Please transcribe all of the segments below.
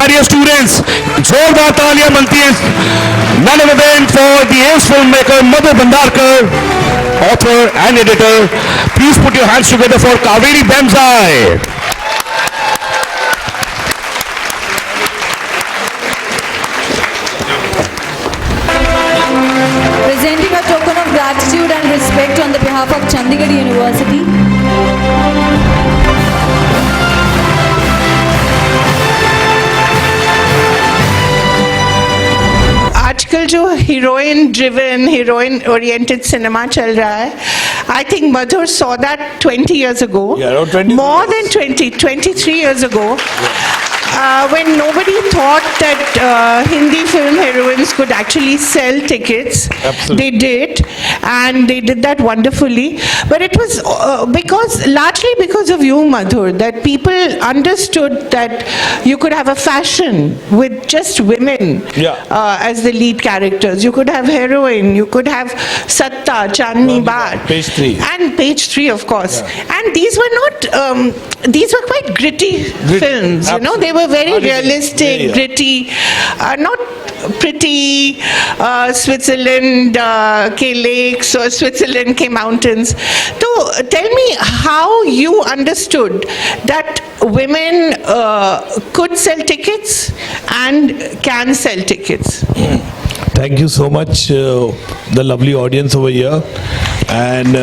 dear students, जोरदार तालियां बनती हैं none other than for the ace filmmaker Madhur Bhandarkar, author and editor. Please put your hands together for Kaveri Bemzai. Presenting a token of gratitude and respect on the behalf of Chandigarh University. आजकल जो heroine driven heroine oriented cinema चल रहा है, I think Madhur saw that 20 years ago. Yeah, around 20 more than 23 years ago. When nobody thought that Hindi film heroines could actually sell tickets. Absolutely. They did, and they did that wonderfully. But it was largely because of you, Madhur, that people understood that you could have a fashion with just women as the lead characters. You could have heroine, you could have Satta, Chandni Bar. Page 3. And page 3, of course. Yeah. And these were not, these were quite gritty films, you know, they were very realistic, gritty, not pretty Switzerland ke lakes or Switzerland ke mountains. So tell me how you understood that women could sell tickets and can sell tickets. Thank you so much, the lovely audience over here, and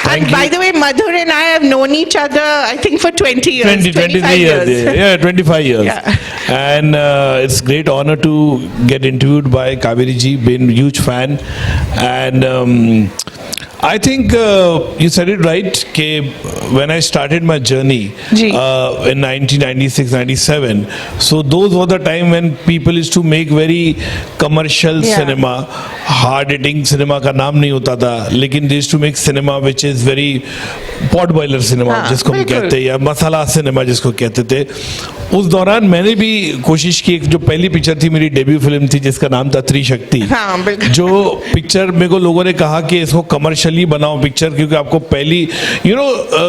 and by the way, Madhur and I have known each other, I think, for 20 years. 23 years. Yeah, 25 years. Yeah. And it's great honor to get interviewed by Kaveri ji. Been huge fan, and I think you said it right. When I started my journey in 1996-97, so those were the time when people used to make very commercial cinema. Hard hitting cinema का नाम नहीं होता था, लेकिन they used to make cinema which is very pot boiler cinema जिसको हम कहते हैं, या मसाला सिनेमा जिसको कहते थे. उस दौरान मैंने भी कोशिश की. जो पहली पिक्चर थी मेरी डेब्यू फिल्म थी जिसका नाम था त्रिशक्ति. जो पिक्चर मेरे को लोगों ने कहा कि इसको कमर्शियली बनाओ पिक्चर, क्योंकि आपको पहली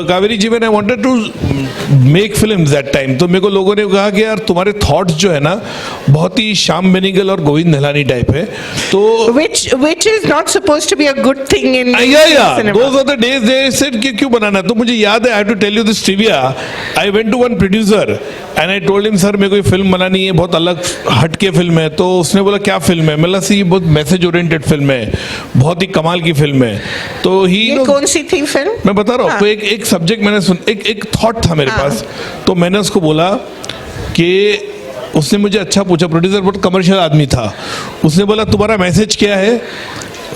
कावेरी जी, मैंने wanted to make films that time, तो मेरे को लोगों ने कहा कि यार तुम्हारे थॉट्स जो है ना बहुत ही श्याम बेनेगल और गोविंद निहलानी टाइप है. तो which is not supposed to be a good thing in cinema. Those are the days they said कि क्यों बनाना. तो मुझे याद है, I have to tell you this trivia. I went to one producer and I told him, sir मेरे को ये film बनानी है, बहुत अलग हटके फिल्म है. तो उसने बोला क्या फिल्म है? मैं ये बहुत मैसेज ओरिएंटेड फिल्म है, बहुत ही कमाल की फिल्म है. तो ये कौन सी थी फिल्म? मैं बता रहा हूँ आपको. एक सब्जेक्ट मैंने एक थॉट था मेरे पास. तो मैंने उसको बोला कि उसने मुझे अच्छा पूछा, प्रोड्यूसर बहुत कमर्शियल आदमी था. उसने बोला तुम्हारा मैसेज क्या है,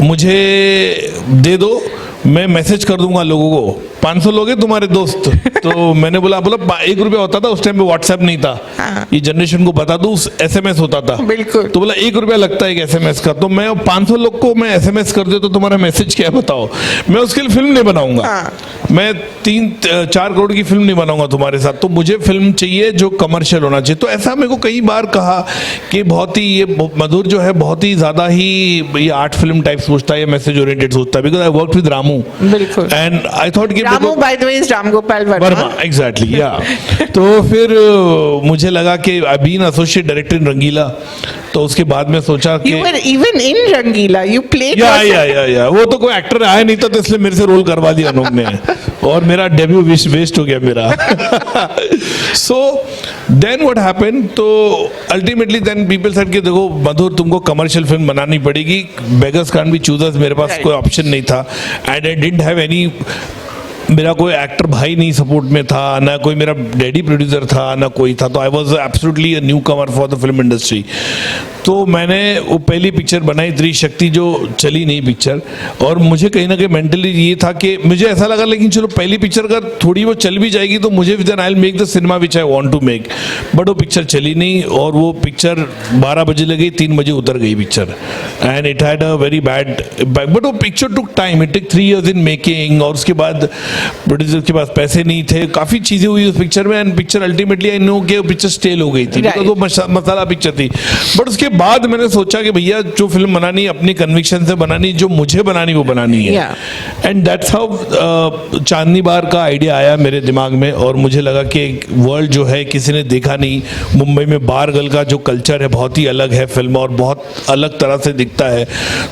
मुझे दे दो, मैं मैसेज कर दूंगा लोगों को. 500 लोग हैं तुम्हारे दोस्त. तो मैंने बोला 1 रुपया होता था उस टाइम पे, व्हाट्सएप नहीं था. ये जनरेशन को बता दूं, SMS होता था. बिल्कुल. तो बोला 1 रुपया लगता है एक SMS का. तो मैं 500 लोग को मैं SMS कर दे तो तुम्हारा मैसेज क्या है बताओ. मैं उसके लिए फिल्म नहीं बनाऊंगा. मैं 3-4 करोड़ की फिल्म नहीं बनाऊंगा तुम्हारे साथ. तो मुझे फिल्म चाहिए जो कमर्शियल होना चाहिए. तो ऐसा मेरे को कई बार कहा कि बहुत ही ये मधुर जो है बहुत ही ज्यादा ही ये आर्ट फिल्म टाइप सोचता है, या मैसेज ओरिएंटेड सोचता है. Because I work with Ramu. बिल्कुल. एंड आई थॉट कि Ramu, by the way, is Ram Gopal Verma. Exactly, yeah. तो फिर मुझे लगा कि I've been associate director in रंगीला. तो उसके बाद में सोचा कि You were even in Rangeela. You played. या वो तो कोई एक्टर आया नहीं था, तो इसलिए मेरे से रोल करवा दिया उन्होंने. और मेरा डेब्यू वेस्ट हो गया मेरा. So then what happened? तो ultimately then people said कि देखो मधुर, तुमको कमर्शियल फिल्म बनानी पड़ेगी. Beggars can't be choosers. मेरे पास कोई ऑप्शन नहीं था. And I didn't have any, मेरा कोई एक्टर भाई नहीं सपोर्ट में था, ना कोई मेरा डैडी प्रोड्यूसर था, ना कोई था. तो I was absolutely a new Qamar for the film industry. तो मैंने वो पहली पिक्चर बनाई त्रिशक्ति, जो चली नहीं पिक्चर. और मुझे कहीं ना कहीं मेंटली ये था कि मुझे ऐसा लगा लेकिन चलो पहली पिक्चर का थोड़ी वो चल भी जाएगी तो मुझे then I will make the cinema which I want to make. But वो पिक्चर चली नहीं, और वो पिक्चर 12 बजे लगी, 3 बजे उतर गई picture. And it had a very bad, but वो picture took time. It take 3 years in making. और उसके बाद प्रोड्यूसर के पास पैसे नहीं थे, काफ़ी चीज़ें हुई उस पिक्चर में, and picture ultimately I know कि पिक्चर स्टेल हो गई थी, बिकॉज वो मसाला पिक्चर थी. बट उसके बाद मैंने सोचा कि भैया जो फिल्म बनानी अपनी कन्विक्शन से बनानी, जो मुझे बनानी वो बनानी है. एंड दैट्स हाउ चांदनी बार का आइडिया आया मेरे दिमाग में, और मुझे लगा कि वर्ल्ड जो है किसी ने देखा नहीं. मुंबई में बार गर्ल का जो कल्चर है बहुत ही अलग है फिल्म, और बहुत अलग तरह से दिखता है.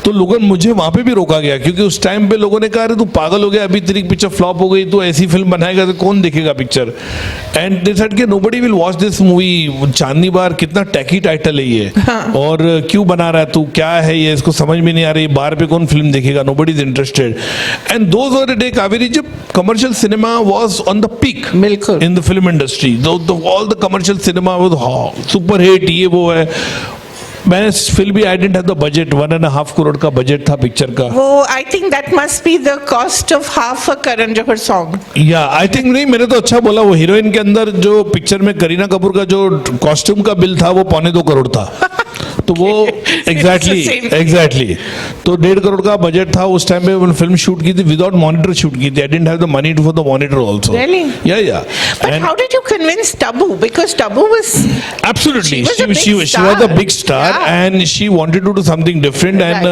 तो लोगों मुझे वहां पे भी रोका गया, क्योंकि उस टाइम पे लोगों ने कहा अरे तू पागल हो गया, अभी तेरी पिक्चर फ्लॉप हो गई, तो ऐसी फिल्म बनाएगा तो कौन देखेगा पिक्चर. एंड दे सेड कि nobody will watch this movie. Chandni Bar कितना टैकी टाइटल है ये, और क्यों बना रहा है तू, क्या है ये, इसको समझ में नहीं आ रही, बार पे कौन फिल्म देखेगा, nobody is interested. And those were the day Kaveri जब commercial cinema was on the peak बिल्कुल in the film industry. All the commercial cinema was super hit, ये वो है. मैंने फिल्म भी I didn't have the budget, 1.5 crore का budget था picture का. वो I think that must be the cost of half a Karan Johar song. या आई थिंक नहीं, मैंने तो अच्छा बोला. वो हीरोइन के अंदर जो पिक्चर में करीना कपूर का जो कॉस्ट्यूम का बिल था वो 2.25 करोड़ था. तो वो एग्जैक्टली तो 1.5 करोड़ का बजट था उस टाइम पे. फिल्म शूट की थी विदाउट मॉनिटर शूट की थी. आई didn't have the money for the monitor also. Really? Yeah. But how did you convince Tabu? Because Tabu was Absolutely, She was a big she was a big star, Yeah. and she wanted to do something different. And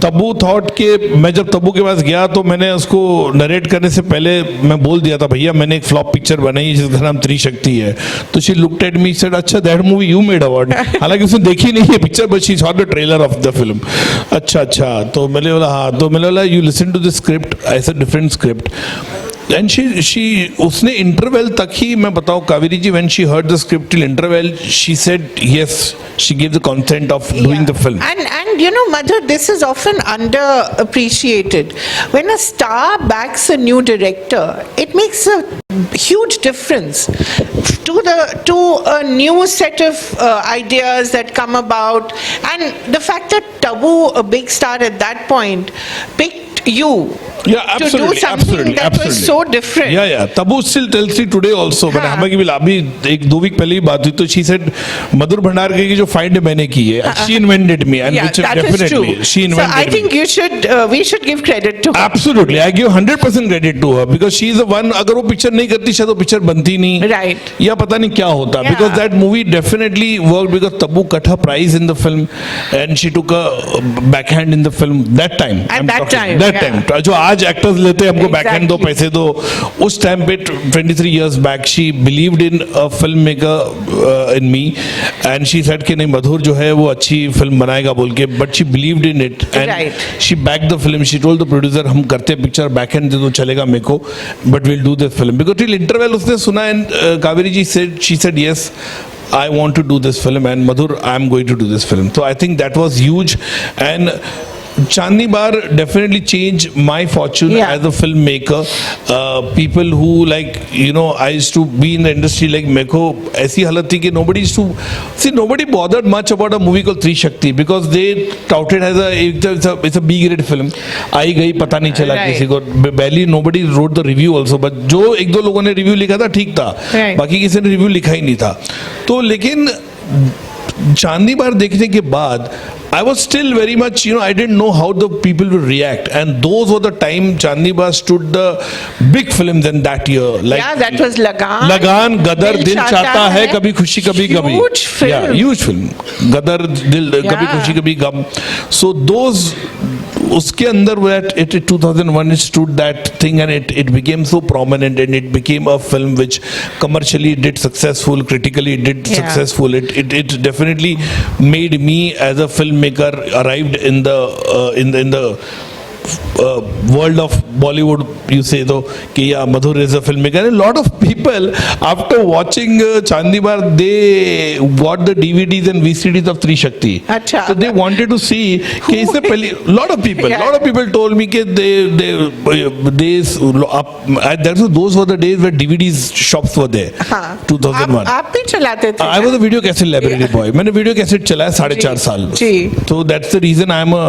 Tabu thought कि मैं जब तब्बू के पास गया तो मैंने उसको narrate करने से पहले मैं बोल दिया था भैया मैंने एक फ्लॉप पिक्चर बनाई जिसका नाम त्रिशक्ति है. तो she looked at me said अच्छा that movie you made award. हालांकि उसने देखी नहीं है picture, but she saw the trailer of the film. अच्छा तो मैंने बोला हाँ. तो मैंने बोला you listen to the script, ऐसा different script. And she उसने इंटरवेल तक ही, मैं बताऊं कावेरी जी, when she heard the script till interval she said yes, she gave the consent of doing the film. And you know, Madhur, this is often underappreciated. When a star backs a new director, it makes a huge difference to a new set of ideas that come about. And the fact that Tabu, a big star at that point, picked you Yeah, absolutely, to do something that was so different. Yeah. Tabu still tells me today also. मैंने हमें भी अभी 1-2 week पहले ही बात हुई तो she said मधुर भंडारकर की जो फाइंड मैंने की है, she invented me, and Yeah, which that is definitely true. she invented So I think we should give credit to her. Absolutely, I give 100% credit to her because she is the one. अगर वो picture नहीं करती शायद वो picture बनती नहीं, Right. या पता नहीं क्या होता. Yeah. Because that movie definitely worked because Tabu cut her price in the film and she took a backhand in the film that time. At I'm that talking- time, that yeah. time. जो आज actors लेते हैं हमको backhand दो, Exactly. पैसे दो, उस time पे 23 years back she believed in a filmmaker in me and she said कि नहीं मधुर जो है वो अच्छी फिल्म बनाएगा बोल के, but she believed in it and Right. she backed the film. She told the producer हम करते पिक्चर बैकहैंड दे दो चलेगा मेरे को, but we'll do this film because till interval उसने सुना and Kaveri ji she said yes, I want to do this film and Madhur I am going to do this film. So I think that was huge and Chandni Bar definitely changed my fortune Yeah. as a filmmaker. People who like, you know, I used to be in the industry like मेरे को ऐसी हालत थी कि nobody bothered much about a movie called Trishakti because they touted as it's a B grade film. आई गई पता नहीं चला Right. किसी को, barely nobody wrote the review also, but जो 1-2 लोगों ने रिव्यू लिखा था ठीक था, Right. बाकी किसी ने रिव्यू लिखा ही नहीं था. तो लेकिन चांदनी बार देखने के बाद I was still very much, you know, I didn't know how the people will react, and those were the time Chandni Bar stood the big films in that year. Like Yeah, that was Lagan. Lagan, Gadar, Dil Chahta Hai, Kabhi Khushi Kabhi Gum. Huge film. Yeah, huge film. Gadar, Dil, Kabhi Yeah. Khushi Kabhi Gum. So those, उसके अंदर it 2001 it stood that thing and it became so prominent and it became a film which commercially did successful, critically it did Yeah. successful. It definitely made me as a filmmaker arrived in the world of Bollywood, you say though कि yeah, Madhur is a filmmaker, and a lot of people after watching Chandni Bar they got the DVDs and VCDs of Trishakti. अच्छा. So they wanted to see कि इससे पहले lot of people told me कि those were the days where DVDs shops were there. हाँ. 2001. आप भी चलाते थे. I was a video cassette library boy. मैंने वीडियो कैसेट चलाया 4.5 साल. जी. So that's the reason I am a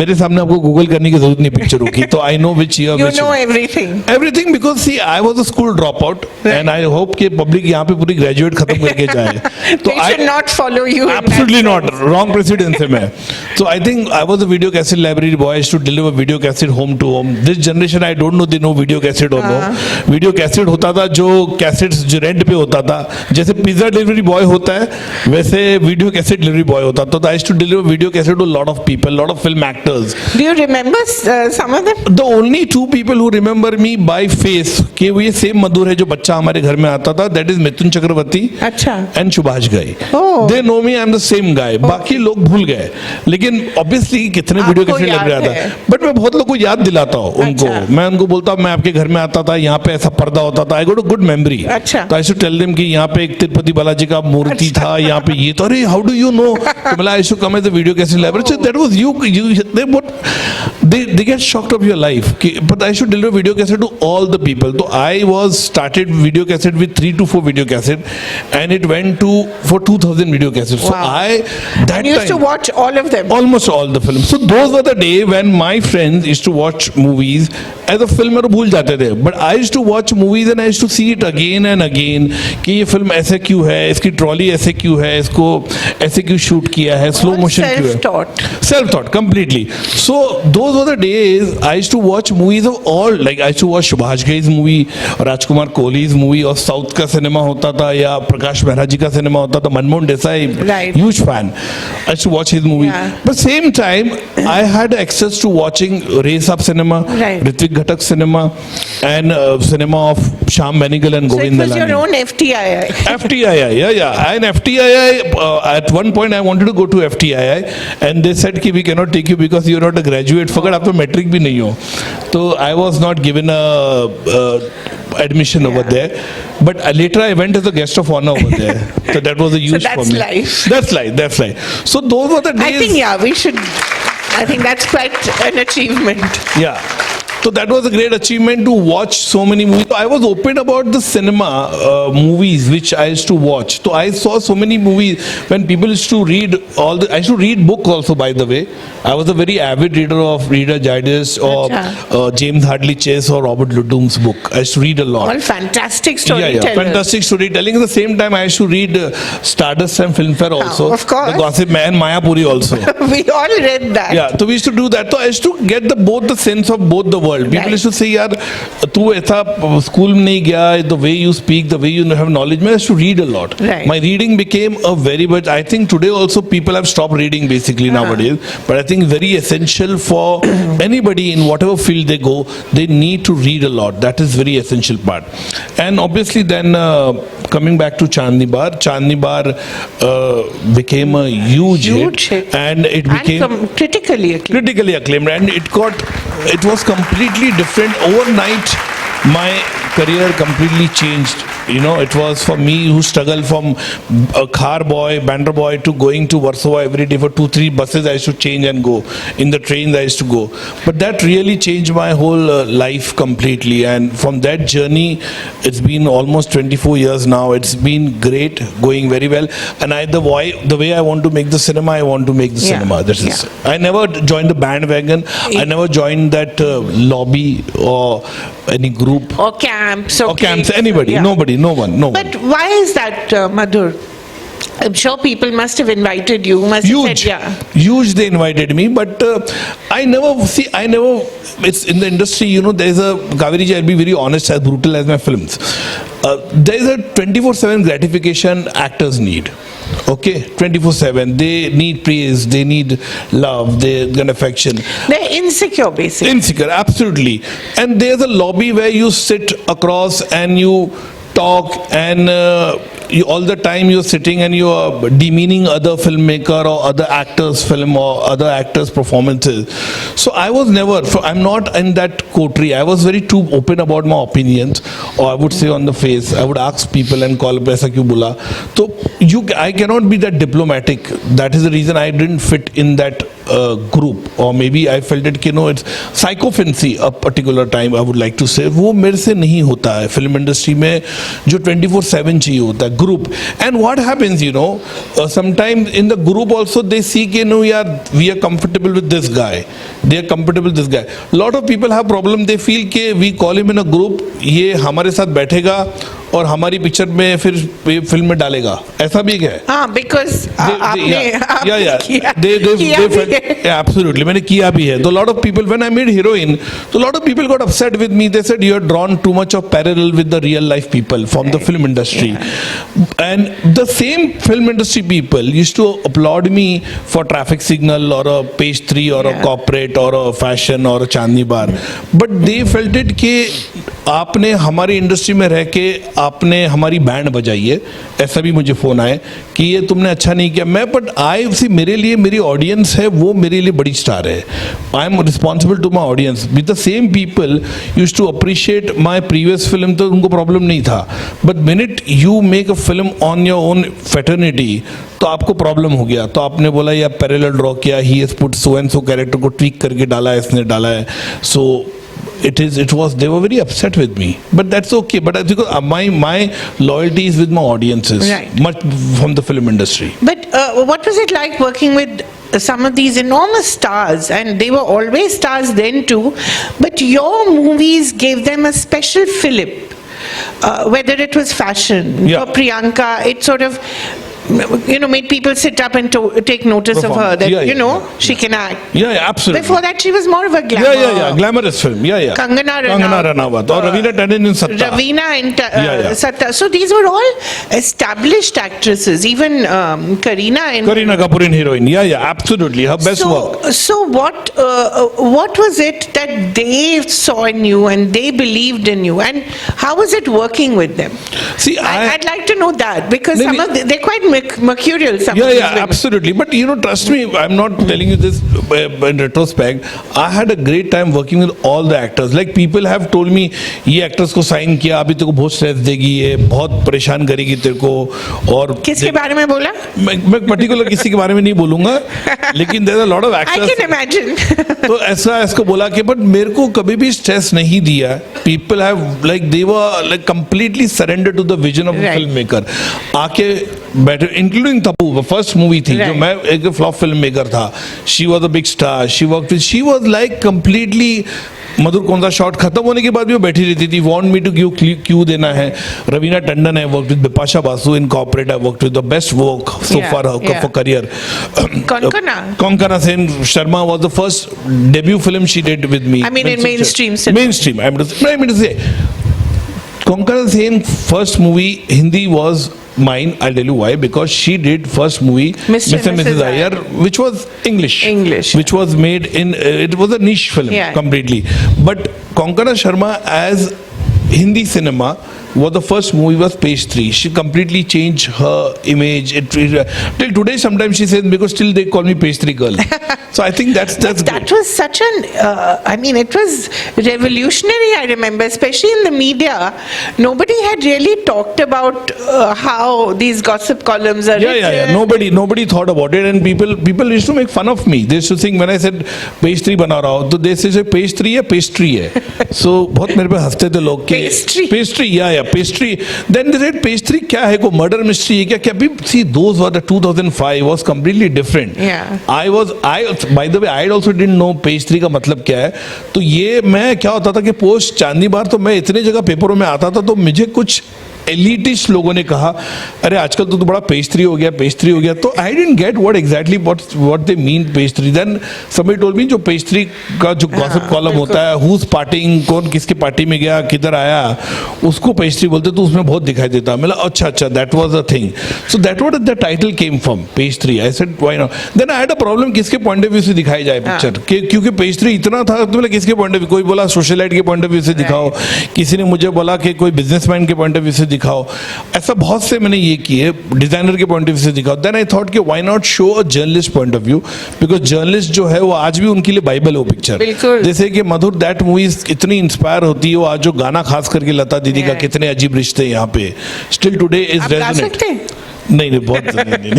मेरे सामने आपको गूगल करने की जरूरत नहीं पिक्चरों की, तो I know which year You know everything. Everything, because see I was a school drop out and I hope कि पब्लिक यहाँ पे पूरी ग्रेजुएट खत्म करके जाए. तो They should not follow you. in that Absolutely sense. not. Wrong precedence है मैं. So I think I was a video cassette library boy. I used to deliver video cassette home to home. This generation I don't know they know video cassette or no. Video cassette होता था जो cassettes जो rent पे होता था. जैसे pizza delivery boy होता है वैसे video cassette delivery boy होता था. तो I used to deliver video cassette to a lot of people, lot of film actors. Do you remember some of them? The only two people who remember me by face कि वो ये same मधुर है जो बच्चा हमारे घर में आता था, that is मिथुन चक्रवर्ती अच्छा. and Subhash Ghai. Oh. They know me, I'm the same guy. बाकी लोग भूल गए, लेकिन ऑब्वियसली कितने वीडियो आपको कैसे लग रहा याद था. है. बट मैं बहुत लोग को याद दिलाता हूँ उनको. अच्छा. मैं उनको बोलता हूँ मैं आपके घर में आता था, यहाँ पे ऐसा पर्दा होता था. I got a good memory. अच्छा. तो आई शुड टेल देम कि यहाँ पे एक तिरुपति बालाजी का मूर्ति था, यहाँ पे ये तो. अरे हाउ डू यू नो? तो मतलब I should come as a video कैसे library. That was you they what they get shocked of your life. But I should deliver video cassette to all the people. So I was started video cassette with 3 to 4 video cassette, and it went to for 2,000 video cassettes. So Wow. that You used to time, watch all of them. almost all the films. So those were the day when my friends used to watch movies as a film और भूल जाते थे. But I used to watch movies and I used to see it again and again कि ये film ऐसे क्यों है, इसकी ट्रॉली ऐसे क्यों है, इसको ऐसे क्यों शूट किया है, स्लो All मोशन क्यों है. self-taught. Self-taught completely. So those were the days I used to watch movies of all. Like I used to watch Subhash Ghai's movie, Rajkumar Kohli's movie, और साउथ का cinema होता था या प्रकाश मेहरा जी का cinema होता था. Manmohan Desai, Right. huge fan. I used to watch his movie. Yeah. But same time, I had access to watching Ray Saab cinema, Right. Ritvik Ghatak cinema, and cinema of Shyam Benegal and So it Govind was your Dalani. own FTII. FTII, yeah. And FTII, at one point I wanted to go to FTII, and they said कि we cannot take you because you're not a graduate. फकड़ आप तो matric भी नहीं हो. तो I was not given a admission over there. But later I went as a guest of honor over there. So that was a huge that's for me. life. That's life. So those were the I days. think, yeah, we should. I think that's quite an achievement. Yeah. So that was a great achievement to watch so many movies. So I was open about the cinema movies which I used to watch. So I saw so many movies when people used to read all the. I used to read books also, by the way. I was a very avid reader of Reader Digest or James Hadley Chase or Robert Ludlum's book. I used to read a lot. All fantastic storytellers. Yeah, fantastic storytelling. At the same time, I used to read Stardust and Filmfare also. of course. The Gossip Man, Mayapuri also. We all read that. Yeah, so we used to do that. So I used to get both the sense of both the world. People Right. used to say, यार तू ऐसा school में नहीं गया, the way you speak, the way you have knowledge. I used to read a lot. Right. My reading became a very, but I think today also people have stopped reading basically nowadays. But I think very essential for anybody in whatever field they go, they need to read a lot. That is very essential part. And obviously then coming back to Chandni Bar became a huge hit. and it became And critically acclaimed. critically acclaimed, and it was completely different overnight. My career completely changed. You know, it was for me who struggled from a car boy, banter boy, to going to Warsaw every day for 2-3 buses I used to change and go. In the trains I used to go. But that really changed my whole life completely. And from that journey, it's been almost 24 years now. It's been great, going very well. And the way I want to make the cinema, I want to make the Yeah. cinema. This is. Yeah. I never joined the bandwagon. I never joined that lobby or any group Or camps. or camps. Anybody, Yeah. nobody, no one. But why is that, Madhur? I'm sure people must have invited you. Must have Huge, said, yeah. huge. They invited me, but I never. It's in the industry. You know, there's a Kaveri ji. I'll be very honest, as brutal as my films. There's a 24/7 gratification actors need. Okay, 24/7. They need praise. They need love. They get affection. They're insecure, basically. Insecure, absolutely. And there's a lobby where you sit across and you talk, and all the time you're sitting and you're demeaning other filmmaker or other actors' film or other actors' performances. So I was never. I'm not in that coterie. I was very too open about my opinions, or I would say on the face. I would ask people and call "Paisa kyun bola?" So I cannot be that diplomatic. That is the reason I didn't fit in that group, or maybe I felt it कि no, it's psychophancy a particular time, I would like to say, वो मेरे से नहीं होता है film industry में जो 24/7 चाहिए होता है group. And what happens, you know, sometimes in the group also they see कि no यार we are comfortable with this guy, they are comfortable with this guy. Lot of people have problem, they feel कि we call him in a group, ये हमारे साथ बैठेगा और हमारी picture में फिर फिल्म में डालेगा, ऐसा भी है. हाँ, because absolutely, मैंने किया भी है. So lot of people, when I made Heroine, so lot of people got upset with me. They said you are drawn too much of parallel with the real life people from the film industry, and the same film industry people used to applaud me for Traffic Signal or a Page 3 or a Corporate or a Fashion or a Chandni Bar, but they felt it कि आपने हमारी industry में रह के आपने हमारी band बजाई है, ऐसा भी मुझे फ़ोन आए कि ये तुमने अच्छा नहीं किया. मैं बट आई सी, मेरे लिए मेरी ऑडियंस है, वो मेरे लिए बड़ी स्टार है. I am responsible to my audience. With the same people use to appreciate my previous film, तो उनको प्रॉब्लम नहीं था. But minute you make a film on your own fraternity, तो आपको प्रॉब्लम हो गया. तो आपने बोला या पैरेलल ड्रॉ किया, he has put so and so character को ट्वीक करके डाला है, इसने डाला है. सो it was, they were very upset with me, but that's okay. But because my loyalty is with my audiences, right, much from the film industry. But what was it like working with some of these enormous stars? And they were always stars then too, but your movies gave them a special fillip. Whether it was fashion, Yeah. or Priyanka, it sort of, you know, made people sit up and take notice of her, that, Yeah, you know, yeah. she can act. Yeah, absolutely. Before that, she was more of a glamour. Yeah, glamorous film. Yeah. Kangana Ranaut or Raveena Tandon in Satta. Raveena and Yeah. Satta. So these were all established actresses. Even Kareena Kapoor in Heroine. Yeah, absolutely. Her best work. So what was it that they saw in you and they believed in you, and how was it working with them? See, I'd like to know that, because No, some of they're quite mercurial. Some of these Yeah, women. absolutely. But you know, trust me, I'm not telling you this in retrospect. I had a great time working with all the actors. Like people have told me, ये actors को sign किया, अभी तेरे को बहुत stress देगी, ये बहुत परेशान करेगी तेरे को. और किसके बारे में बोला? मैं particular किसी के बारे में नहीं बोलूँगा, लेकिन there's a lot of actors. I can imagine. तो ऐसा इसको बोला कि but मेरे को कभी भी स्ट्रेस नहीं दिया. People have like they were like completely surrendered to the vision of a Right. filmmaker. आके बैठे, इंक्लूडिंग तब्बू, फर्स्ट मूवी थी जो Right. मैं एक फ्लॉप फिल्म मेकर था. She was a big star, she was like completely. Madhur कौन सा shot खत्म होने के बाद भी वो बैठी रहती थी, वांट मी टू क्यों देना है. रवीना टंडन है, work with Bipasha Basu in corporate, I work with the best work so Yeah, far yeah. For career. Konkona Sen Sharma was the first debut film she did with me. I mean, in mainstream cinema. Mainstream. I mean to say, Konkona Sen first movie Hindi was mine. I'll tell you why. Because she did first movie Mr. and Mrs. Iyer, which was English, which was made in. It was a niche film completely. But Konkona Sharma as Hindi cinema was the first movie was Page 3. She completely changed her image. Till today, sometimes she says, because still they call me Page 3 girl. So I think that's That good. was such an, I mean, it was revolutionary, I remember, especially in the media. Nobody had really talked about how these gossip columns are written. Nobody thought about it, and people used to make fun of me. They used to think when I said Page 3 बना रहा हूँ, तो they say Page 3 है, Pastry है. So बहुत मेरे पे हंसते थे लोग कि Pastry, yeah, Pastry. Then they said Pastry क्या है, को murder mystery है क्या? See, those were the 2005 was completely different. Yeah. By the way, I also didn't know Page 3 का मतलब क्या है. तो ये मैं क्या होता था कि पोस्ट चांदनी बार तो मैं इतने जगह पेपरों में आता था, तो मुझे कुछ एलिटिस्ट लोगों ने कहा, अरे आजकल तो बड़ा Page 3 हो गया. तो I didn't get what exactly what they mean Page 3. Then somebody told me जो Page 3 का जो गॉसिप कॉलम होता है, हुज पार्टिंग, कौन किसके पार्टी में गया, किधर आया, उसको Page 3 बोलते, तो उसमें बहुत दिखाई देता. मैं अच्छा that was a thing. So that what the title came from Page 3. I said why not. Then I had a problem किसके पॉइंट ऑफ व्यू से दिखाई जाए पिक्चर, क्योंकि Page 3 इतना था, तो किसके पॉइंट ऑफ व्यू, कोई बोला सोशलाइट के पॉइंट ऑफ व्यू से दिखाओ, किसी ने मुझे बोला कि कोई बिजनेसमैन के पॉइंट ऑफ व्यू से दिखाओ. ऐसा बहुत से मैंने ये किए, डिजाइनर के पॉइंट ऑफ व्यू से दिखाओ. देन आई थॉट कि why not show a journalist point of view, because journalist जो है वो आज भी उनके लिए बाइबल हो पिक्चर. बिल्कुल. जैसे कि मधुर दैट मूवी इतनी इंस्पायर होती है, वो आज जो गाना खास करके लता दीदी का कितने अजीब रिश्ते यहाँ पे स्टिल टुडे इज रेजोनेट. नहीं बहुत नहीं.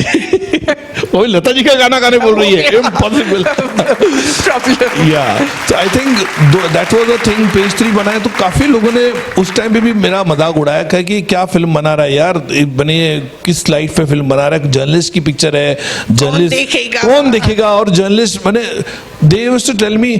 वो भी लता जी का गाना गाने बोल रही है, इम्पॉसिबल। Problem. या तो I think that was a thing. Page 3 बनाया तो काफी लोगों ने उस टाइम पे भी मेरा मजाक उड़ाया, कहा कि क्या फिल्म बना रहा है यार, बने किस लाइट पे फिल्म बना रहा है, जर्नलिस्ट की पिक्चर है, जर्नलिस्ट देखेगा? कौन देखेगा? और जर्नलिस्ट मैंने they used to tell me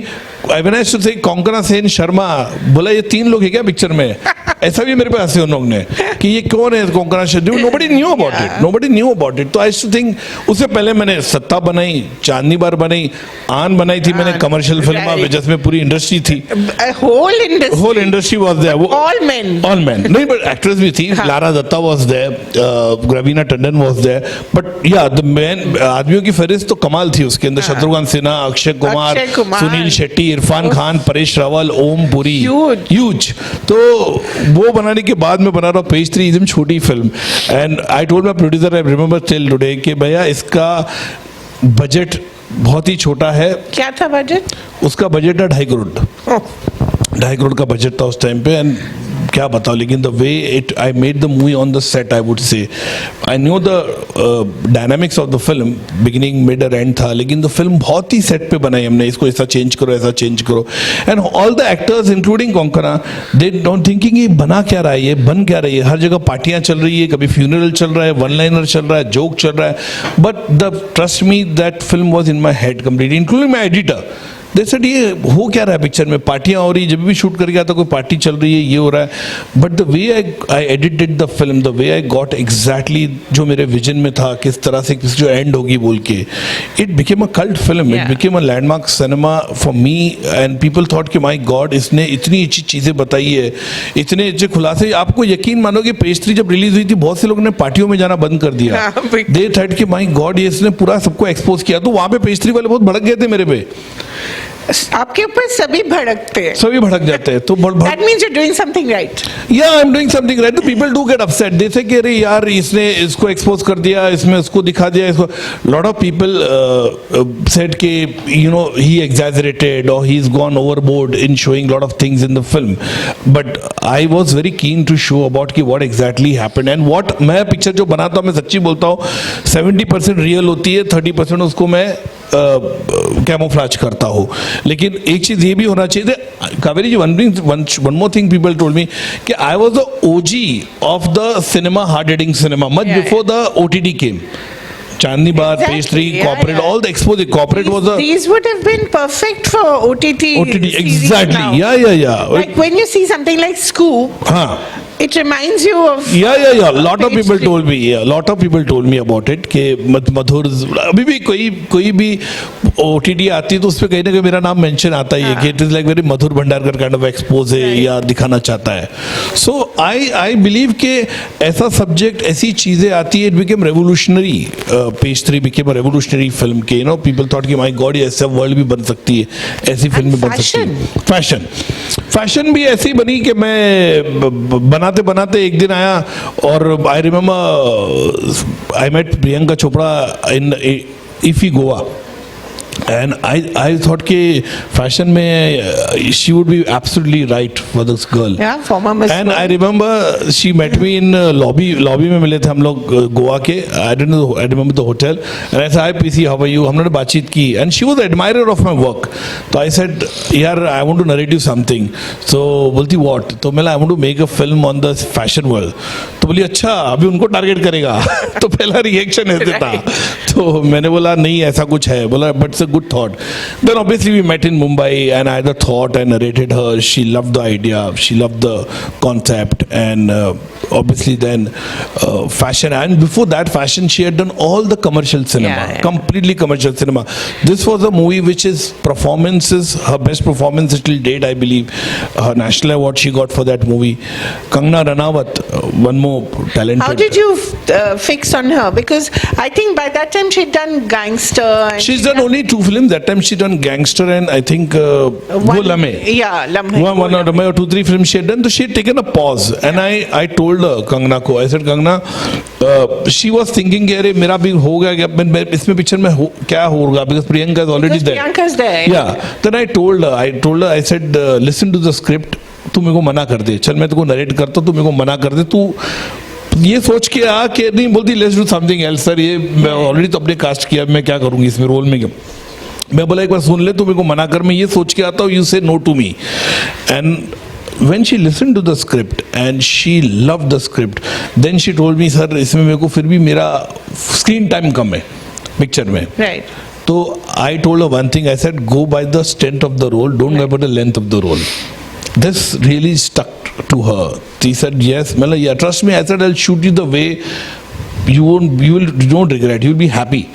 when I used to say Konkona Sen Sharma, बोला ये 3 लोग है क्या पिक्चर में? ऐसा भी मेरे पे हंसे उन लोगों ने कि ये कौन है Konkona Sharma, nobody knew about it, nobody knew about it. तो आई यूज्ड टू थिंक, उससे पहले मैंने सत्ता बनाई, चांदनी बार बनाई, आन बनाई थी मैंने, कमर्शियल फिल्म right. जिसमें पूरी इंडस्ट्री थी, A whole industry. Whole industry was there, वो All men. ऑल मैन नहीं, बट एक्ट्रेस भी थी, Lara Dutta was there, Raveena Tandon was there, but yeah the men, आदमियों की फहरिस्त तो कमाल थी उसके अंदर। शत्रुघ्न सिन्हा, अक्षय कुमार, अक्षय कुमार, सुनील शेट्टी, इरफान खान, परेश रावल, ओम पुरी, Huge. ह्यूज। तो वो बनाने के बाद मैं बना रहा हूँ पेज 3, एकदम छोटी film, and I told my producer, I remember till today, कि भैया इसका बजट बहुत ही छोटा है। क्या था बजट? उसका बजट है 2.5 करोड़, 2.5 करोड़ का बजट था उस टाइम पे। एंड क्या बताओ, लेकिन the way it I made the movie on the set, I would say I knew the dynamics of the film, beginning mid और एंड था, लेकिन द फिल्म बहुत ही सेट पे बनाई हमने, इसको ऐसा चेंज करो, ऐसा चेंज करो। And all the actors including Konkona, they don't thinking ये बना क्या रहा है, ये बन क्या रही है। हर जगह पार्टियां चल रही है, कभी फ्यूनरल चल रहा है, वन लाइनर चल रहा है, जोक चल रहा है, but the trust me that film was in my head complete, including my editor. They said ये हो क्या रहा है पिक्चर में, पार्टियां हो रही है, जब भी शूट करके आता कोई पार्टी चल रही है, ये हो रहा है। But the way I edited the film, the way I got exactly जो मेरे विजन में था, किस तरह से किस जो एंड होगी बोल के, it became a cult film, it Yeah. Became a landmark cinema for me, and people thought कि माई गॉड, इसने इतनी अच्छी चीज़ें बताई है, इतने अच्छे खुलासे। आपको यकीन मानोगे, पेज 3 जब रिलीज हुई थी, बहुत से लोगों ने पार्टियों में जाना बंद कर दिया। हाँ, बिल्कुल। दे थॉट कि माई गॉड, ये इसने पूरा सबको एक्सपोज किया। तो वहाँ पे पेज 3 वाले बहुत भड़क गए थे मेरे पे, आपके ऊपर सभी भड़कते हैं। सभी भड़क जाते हैं। तो That means you're doing something right. या I am doing something right, people do get upset, they say कि अरे यार इसने इसको एक्सपोज कर दिया, इसमें उसको दिखा दिया, इसको। लॉट ऑफ पीपल सेड कि यू नो ही एग्जैजरेटेड और he is gone overboard in showing lot of things in the film, but I was very keen to show about कि what exactly happened and what. मैं picture जो बनाता हूँ, मैं सच्ची बोलता हूँ, 70% रियल होती है, 30% उसको मैं कैमोफ्लेज करता हूँ। लेकिन एक चीज ये भी होना चाहिए, Kaveri ji, one more thing people told me कि I was the OG of the cinema, hard hitting cinema, much Yeah, before the OTT came. Chandni Bar, page Exactly, 3, yeah, corporate, yeah. All the expose, corporate was the These would have been perfect for OTT. OTT, series exactly. now. Yeah. Like when you see something like Scoop, हाँ, it reminds you of. yeah. Lot of Page people 3. told me, lot of people told me about it कि मधुर, अभी भी कोई भी OTT आती है तो उस पे कहीं ना कहीं मेरा नाम मेंशन आता ही है कि it is like very Madhur Bhandarkar kind of expose है या दिखाना चाहता है। सो आई बिलीव कि ऐसा सब्जेक्ट, ऐसी चीजें आती है, it became revolutionary. Page 3 became a revolutionary film के, यू नो, पीपल थॉट कि माय गॉड, ये ऐसा वर्ल्ड भी बन सकती है, ऐसी फिल्म भी बन सकती है। फैशन भी ऐसी बनी कि मैं बनाते बनाते एक दिन आया और I remember I met Priyanka Chopra in IFFI Goa, and I thought कि फैशन में she would be absolutely right for this girl. Yeah, former Miss And I World. remember she met me in lobby में मिले थे हम लोग गोवा के, I remember the hotel, and I said, hi PC, how are you? हमने बातचीत की, and she was an admirer of my work. तो I said, यार I want to narrate you something. So बोलती what? तो मैं I want to make a film on the fashion world. तो बोली अच्छा, अभी उनको टारगेट करेगा। तो पहला रिएक्शन ऐसे था। तो मैंने बोला नहीं ऐसा कुछ है, बोला but it's a good thought. Then obviously we met in Mumbai and I the thought and narrated her, she loved the idea, she loved the concept, and obviously then fashion, and before that fashion she had done all the commercial cinema, Yeah. completely commercial cinema. This was a movie which is performances, her best performance till date, I believe. Her national award she got for that movie. Kangana Ranaut, one more talented. How did you fix on her? Because I think by that time she'd done Gangster. And She's done only 2 films. That time she done Gangster and I think Wo Lamhe. Yeah, Lamhe. One or 2-3 films she had done. So she had taken a pause, and I told her, Kangana को, I said Kangana, she was thinking कि अरे मेरा भी हो गया क्या, मैं इसमें पिक्चर में क्या होगा, because Priyanka is already Because there. Priyanka's there. Yeah. Then I told her, I said, listen to the script. तू मेरे को मना कर दे, चल मैं तेरे को नरेट करता हूँ, तू मेरे को मना कर दे, तू ये सोच के कि नहीं बोलती let's do something else sir, ये मैं ऑलरेडी तो अपने कास्ट किया, मैं क्या करूंगी इसमें रोल में क्या. मैं बोला एक बार सुन ले, तो मेरे को मना कर, मैं ये सोच के आता हूँ, you say no to me. And when she listened to the script and she loved the script, then she told me sir इसमें मेरे को फिर भी मेरा screen time कम है पिक्चर में. Right. तो I told her one thing, I said go by the strength of the role, don't go by the length of the role. This really stuck to her. She said yes, मतलब yeah, trust me. I said I'll shoot you the way you don't regret, you'll be happy.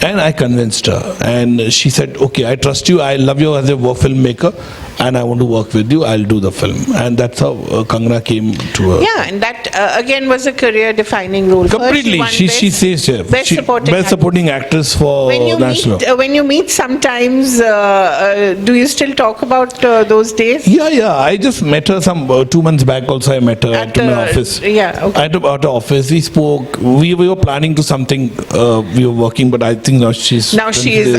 And I convinced her, and she said, okay, I trust you, I love you as a filmmaker, and I want to work with you, I'll do the film. And that's how Kangana came to her. Yeah, and that again was a career-defining role. Completely. First, She says Best supporting actress for national. When you meet sometimes, do you still talk about those days? Yeah. I just met her some 2 months back. Also, I met her at my office. Yeah, okay. At the office, we spoke. We were planning to something. We were working, but I think now she is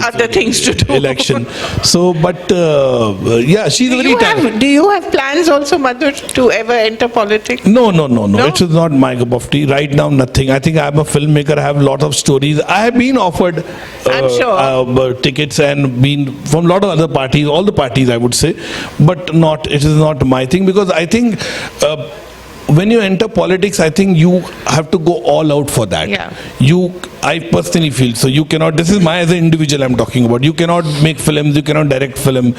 other things to do. Election. So, but yeah, she's very talented. Do you have plans also, Madhur, to ever enter politics? No. It is not my cup of tea. Right now, nothing. I think I'm a filmmaker. I have a lot of stories. I have been offered I'm sure. tickets and been from a lot of other parties, all the parties I would say, but it is not my thing, because I think when you enter politics, I think you have to go all out for that. Yeah. I personally feel so. You cannot. This is as an individual I'm talking about. You cannot make films. You cannot direct film,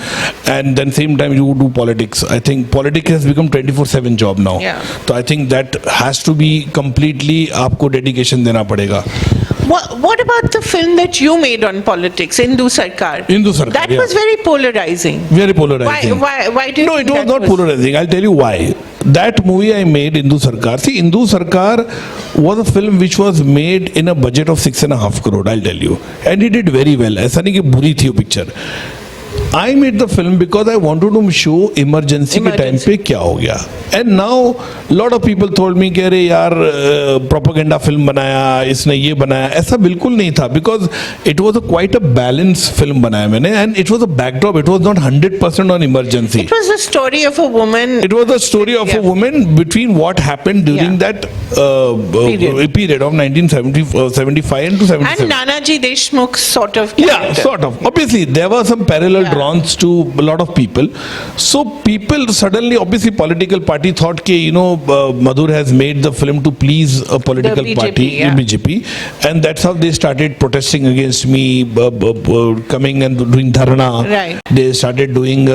and then same time you do politics. I think politics has become 24/7 job now. Yeah. So I think that has to be completely. आपको dedication देना पड़ेगा. What about the film that you made on politics, Hindu Sarkar? Hindu Sarkar, That yeah. was very polarizing. Very polarizing. Why do you No, think it was that not polarizing. I'll tell you why. That movie I made, Hindu Sarkar. See, Hindu Sarkar was a film which was made in a budget of 6.5 crore, I'll tell you. And he did very well. ऐसा नहीं कि बुरी थी वो picture. I made the film because I wanted to show emergency के time पे क्या हो गया. And now lot of people told me कि अरे यार propaganda film बनाया, इसने ये बनाया. ऐसा बिल्कुल नहीं था, because it was quite a balanced film बनाया मैंने, and it was a backdrop. It was not 100% on emergency. It was the story of a woman. It was the story of a woman between what happened during that period of 1975 and to 77. And Nanaji Deshmukh's sort of Yeah, character. sort of. Obviously, there were some parallel drawings to a lot of people. So people suddenly, obviously, political party thought, Madhur has made the film to please a political BJP, party, yeah. BJP, and that's how they started protesting against me, coming and doing dharna. Right. They started doing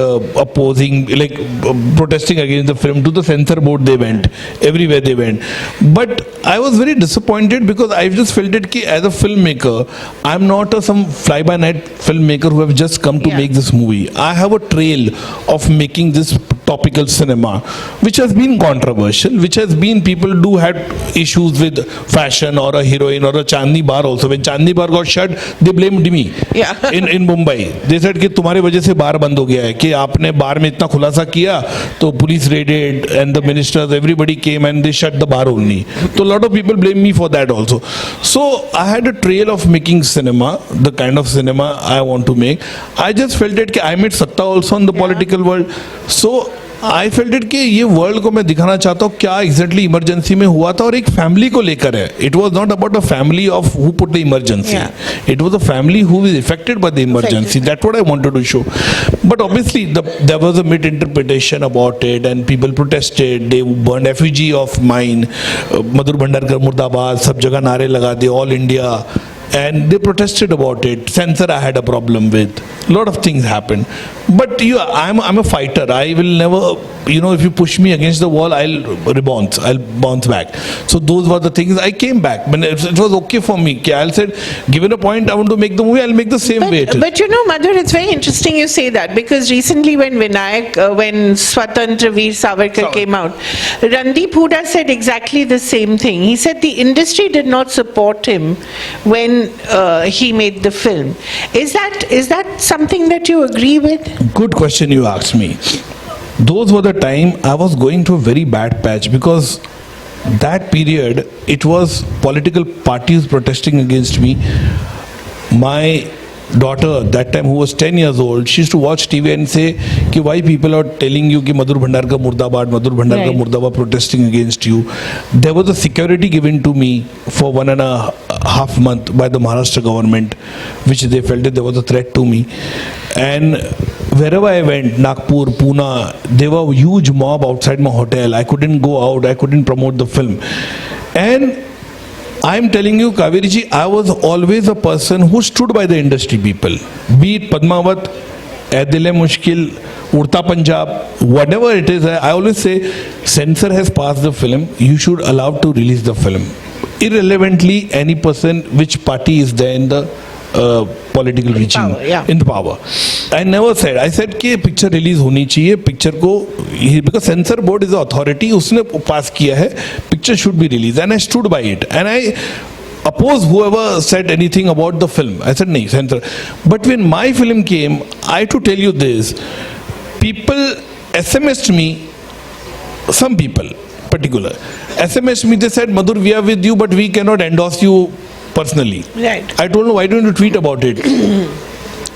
opposing, protesting against the film. To the censor board they went, everywhere they went. But I was very disappointed, because I just felt it ki as a filmmaker, I'm not some fly-by-night filmmaker who have just come to make this movie. I have a trail of making this topical cinema, which has been controversial, which has been, people do had issues with fashion or a heroine or a Chandni Bar also. When Chandni Bar got shut, they blamed me. Yeah. in Mumbai. They said कि तुम्हारे वजह से बार बंद हो गया है, कि आपने बार में इतना खुलासा किया, तो police raided and the ministers, everybody came and they shut the bar only. So a lot of people blame me for that also. So I had a trail of making cinema, the kind of cinema I want to make. I just felt it कि I made satta also in the political world. So I felt it कि ये world को मैं दिखाना चाहता हूँ क्या exactly emergency में हुआ था, और एक फैमिली को लेकर है. It was not about a family of who put the emergency, it was a family who is affected by the emergency. That what I wanted to show. But obviously there was a mid interpretation about it, and people protested. They burn effigy of mine, Madhur Bhandarkar मुर्दाबाद, सब जगह नारे लगा दिए, all India. And they protested about it. Censor I had a problem with. A lot of things happened. But I'm a fighter. I will never, if you push me against the wall, I'll rebound. I'll bounce back. So those were the things. I came back. But it was okay for me. I said, given a point, I want to make the movie, I'll make the same way it is. But Madhur, it's very interesting you say that, because recently when when Swatantra Veer Savarkar came out, Randeep Hooda said exactly the same thing. He said the industry did not support him when he made the film. Is that something that you agree with? Good question you asked me. Those were the time I was going through a very bad patch, because that period it was political parties protesting against me. My daughter that time who was 10 years old, she used to watch TV and say कि why people are telling you कि Madhur Bhandarkar Right. Murdabad protesting against you. There was a security given to me for 1.5 months by the Maharashtra government, which they felt that there was a threat to me. And wherever I went, Nagpur, Pune, there were huge mob outside my hotel. I couldn't go out. I couldn't promote the film. And I'm telling you, Kaveri ji, I was always a person who stood by the industry people. Be it Padmavat, Ae Mushkil, Urta Punjab, whatever it is, I always say, censor has passed the film. You should allow to release the film. Irrelevantly, any person, which party is there in the political regime, power, yeah. in the power. I never said. I said कि picture release होनी चाहिए. Picture को because censor board is the authority, उसने पास किया है. Picture should be released, and I stood by it. And I oppose whoever said anything about the film. I said nahi, censor. But when my film came, I have to tell you this. People SMS'd me. Some people, particular, SMS'd me. They said, Madhur, we are with you, but we cannot endorse you personally. Right. I told them, why don't you tweet about it?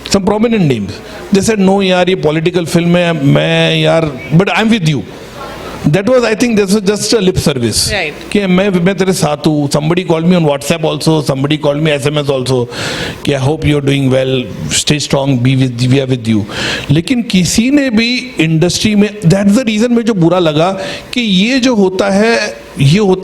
Some prominent names. They said, no, yaar, ये political film है, मैं यार, but I'm with you. That was, I think, this was just a lip service. Right. कि मैं तेरे साथ हूँ. Somebody called me on WhatsApp also. Somebody called me SMS also. कि I hope you're doing well. Stay strong. We are with you. लेकिन किसी ने भी इंडस्ट्री में, that's the reason मुझे बुरा लगा कि ये जो होता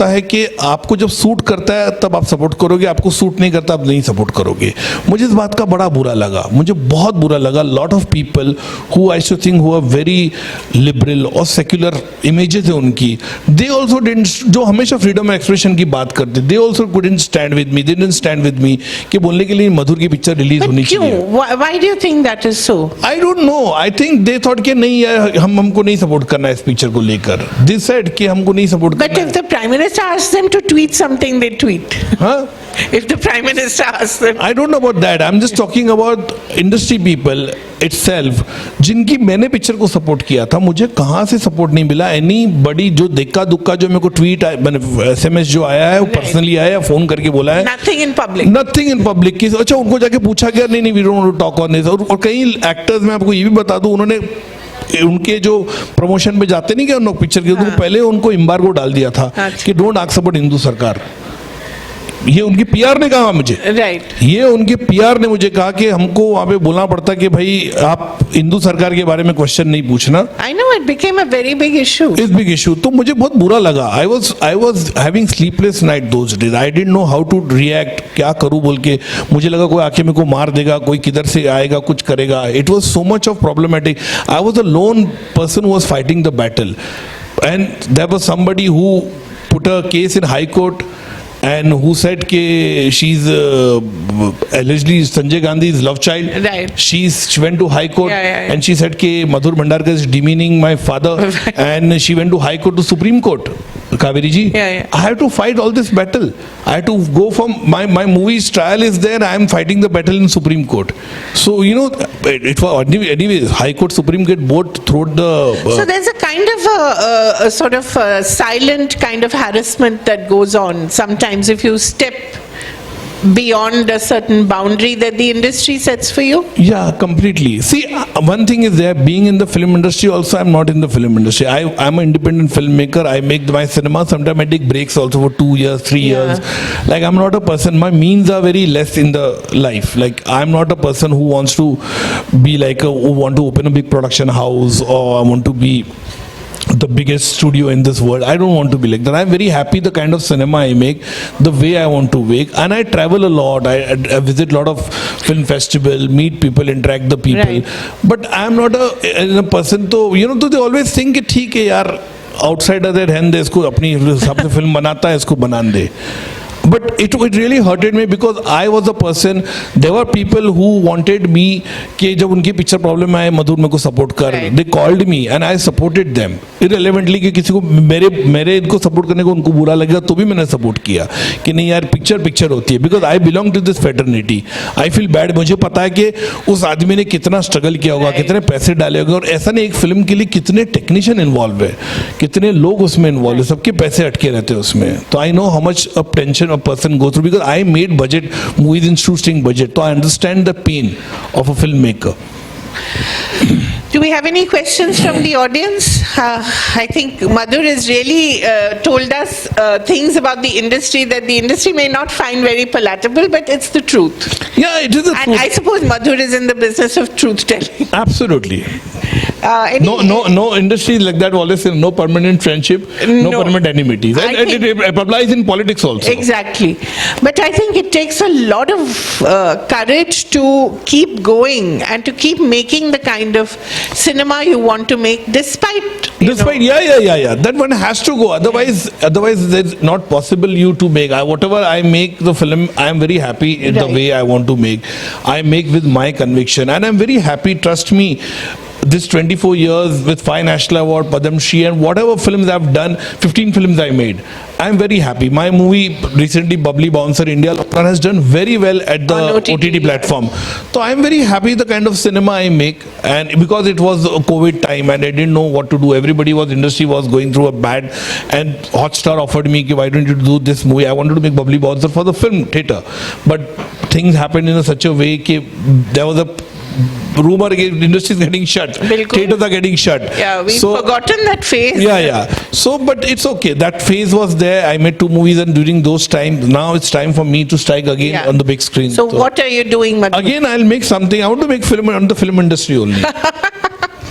है कि आपको जब सूट करता है तब आप सपोर्ट करोगे, आपको सूट नहीं करता आप नहीं सपोर्ट करोगे. मुझे इस बात का बड़ा बुरा लगा. मुझे बहुत बुरा लगा. Lot of people who I used to think who are very liberal or secular images है उनकी, they also didn't, जो हमेशा फ्रीडम एक्सप्रेशन की बात करते, they also couldn't stand with me, they didn't stand with me कि बोलने के लिए मधुर की पिक्चर रिलीज होनी But चाहिए. why do you think that is so? I don't know. I think they thought कि नहीं यार हमको नहीं सपोर्ट करना है इस पिक्चर को लेकर. They said कि हमको नहीं सपोर्ट But करना if the Prime Minister asks them to tweet something, they tweet. है. हाँ? If the Prime Minister asks them. I don't know about that. I'm just talking about industry people itself, जिनकी मैंने picture को support किया था. मुझे कहाँ से सपोर्ट नहीं मिला. एनी बड़ी जो देखा दुक्का जो मेरे को ट्वीट SMS जो आया है वो पर्सनली आया है, फोन करके बोला है. Nothing in public. Nothing in public. अच्छा उनको जाके पूछा गया, नहीं we don't want to talk on this. और कई एक्टर्स, मैं आपको ये भी बता दूं, उन्होंने उनके जो प्रमोशन में जाते नहीं क्या उन लोग पिक्चर के, तो पहले उनको एम्बार्गो डाल दिया था कि डोंट आस्क अबाउट हिंदू सरकार. ये उनकी पीआर ने कहा मुझे. Right. ये उनके पीआर ने मुझे कहा कि हमको वहां पे बोलना पड़ता कि भाई आप हिंदू सरकार के बारे में क्वेश्चन नहीं पूछना. I know it became a very big issue. इस बिग इशू. तो मुझे बहुत बुरा लगा. I was having sleepless night those days. I didn't know how to react. क्या करूं बोल के. मुझे लगा कोई आके मेरे को मार देगा, कोई किधर से आएगा कुछ करेगा. It was so much of problematic. I was a lone person who was fighting the battle, and there was somebody who put a case in High Court and who said कि she's allegedly Sanjay Gandhi's love child. Right. She went to High Court Yeah. and she said कि Madhur Bhandarkar is demeaning my father. And she went to High Court to Supreme Court. Kaveri ji, Yeah. I have to fight all this battle. I have to go from my movie's trial is there. I am fighting the battle in Supreme Court. So it was anyways High Court, Supreme Court both throughout the. So there's a kind of a sort of silent kind of harassment that goes on sometimes if you step beyond a certain boundary that the industry sets for you. Yeah, completely. See, one thing is there, being in the film industry also, I'm not in the film industry. I'm an independent filmmaker. I make my cinema. Sometimes I take breaks also for 2 years, 3 years. Like, I'm not a person, my means are very less in the life. Like, I'm not a person who wants to be like, who want to open a big production house, or I want to be the biggest studio in this world. I don't want to be like that. I'm very happy the kind of cinema I make, the way I want to make, and I travel a lot. I visit a lot of film festival, meet people, interact the people. Right. But I'm not a person. तो तो they always think कि ठीक है यार, outsider there रहने दे, इसको अपनी हिसाब से फिल्म बनाता है, इसको बनाने दे. But it really hurted me because I was a person. There were people who wanted me कि जब उनकी पिक्चर प्रॉब्लम आए, मधुर मेरे को सपोर्ट कर. They called me and I supported them irrelevantly कि किसी को मेरे इनको सपोर्ट करने को उनको बुरा लगेगा तो भी मैंने सपोर्ट किया कि नहीं यार पिक्चर होती है. Because I belong to this fraternity. I feel bad. मुझे पता है कि उस आदमी ने कितना स्ट्रगल किया होगा, कितने पैसे डाले होंगे, और ऐसा नहीं एक फिल्म के लिए कितने टेक्नीशियन इन्वॉल्व है, कितने लोग उसमें इन्वॉल्व है, सबके पैसे अटके रहते हैं उसमें. तो I know how much of tension a person go through, because I made budget movies in shoestring budget, so I understand the pain of a filmmaker. Do we have any questions from the audience? I think Madhur has really told us things about the industry that the industry may not find very palatable, but it's the truth. Yeah, it is the And truth. I suppose Madhur is in the business of truth telling. Absolutely. Any- No industry like that always say no permanent friendship, no No. permanent enmities. I And it applies in politics also. Exactly. But I think it takes a lot of courage to keep going and to keep making the kind of cinema you want to make despite, you Despite, know, yeah. That one has to go. Otherwise, it's not possible you to make. Whatever I make the film, I am very happy in the Right. way I want to make. I make with my conviction, and I'm very happy. Trust me. This 24 years with 5 National Award, Padam Shri, and whatever films I've done, 15 films I made, I'm very happy. My movie recently, Bubbly Bouncer India, has done very well at the On OTT, OTT platform. So I'm very happy the kind of cinema I make, and because it was a COVID time and I didn't know what to do. Industry was going through a bad, and Hotstar offered me, why don't you do this movie? I wanted to make Bubbly Bouncer for the film theatre, but things happened in such a way that there was a rumor the industry is getting shut, Bilkul. theatres are getting shut. yeah, we've So- forgotten that phase. yeah. So, but it's okay. That phase was there. I made 2 movies, and during those times, now it's time for me to strike again Yeah. on the big screen. So what are you doing, Madhur? Again, I'll make something. I want to make film on the film industry only.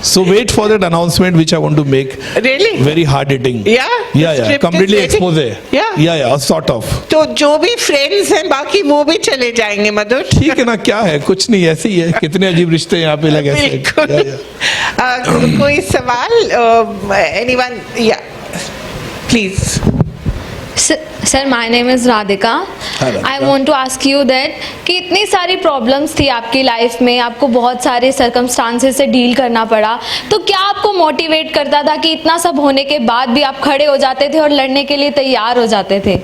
So wait for that announcement, which I want to make. Really? Very hard hitting. Yeah? The Yeah. script is Completely ready? expose. Yeah? Yeah. Sort of. तो जो भी friends हैं बाकी वो भी चले जाएंगे मधुर. ठीक है ना, क्या है, कुछ नहीं, ऐसे ही है. कितने अजीब रिश्ते यहाँ पे लगे ऐसे. बिल्कुल. Yeah. कोई सवाल? Anyone? Yeah. Please. Sir, my name is Radhika. Hi, Radhika. I want to ask you that कि इतनी सारी प्रॉब्लम्स थी आपकी लाइफ में, आपको बहुत सारे सर्कमस्टांसेस से डील करना पड़ा, तो क्या आपको मोटिवेट करता था कि इतना सब होने के बाद भी आप खड़े हो जाते थे और लड़ने के लिए तैयार हो जाते थे?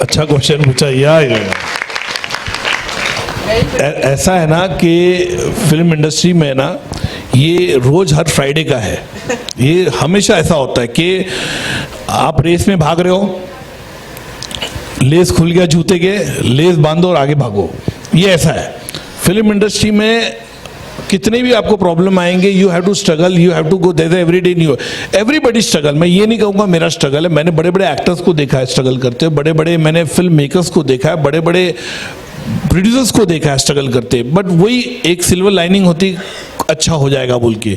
अच्छा क्वेश्चन पूछा. ऐसा है ना कि फिल्म इंडस्ट्री में ना ये रोज हर फ्राइडे का है. ये हमेशा ऐसा होता है कि आप रेस में भाग रहे हो, लेस खुल गया जूते के, लेस बांधो और आगे भागो. ये ऐसा है फिल्म इंडस्ट्री में. कितने भी आपको प्रॉब्लम आएंगे, you have to struggle, you have to go there everyday new. Everybody struggle. मैं ये नहीं कहूँगा मेरा स्ट्रगल है. मैंने बड़े बड़े एक्टर्स को देखा है स्ट्रगल करते हुए, बड़े बड़े मैंने फिल्म मेकर्स को देखा है, बड़े बड़े प्रोड्यूसर्स को देखा है स्ट्रगल करते. बट वही एक सिल्वर लाइनिंग होती, अच्छा हो जाएगा बोल के.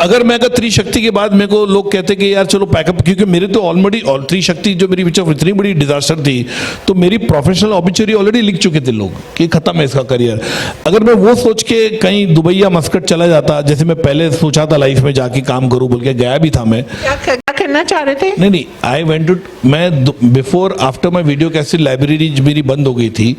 अगर त्रिशक्ति के बाद मेरे को लोग कहते कि यार चलो पैकअप, क्योंकि मेरे तो ऑलरेडी त्रिशक्ति जो मेरी पिक्चर इतनी बड़ी डिजास्टर थी, तो मेरी प्रोफेशनल ऑबिचुरी ऑलरेडी लिख चुके थे लोग कि खत्म है इसका करियर. अगर मैं वो सोच के कहीं दुबई या मस्कट चला जाता, जैसे मैं पहले सोचा था लाइफ में जाके काम करूं बोल के, गया भी था मैं. क्या करना चाह रहे थे? नहीं, आई वेंट टू, मैं before after my video cassette library मेरी बंद हो गई थी,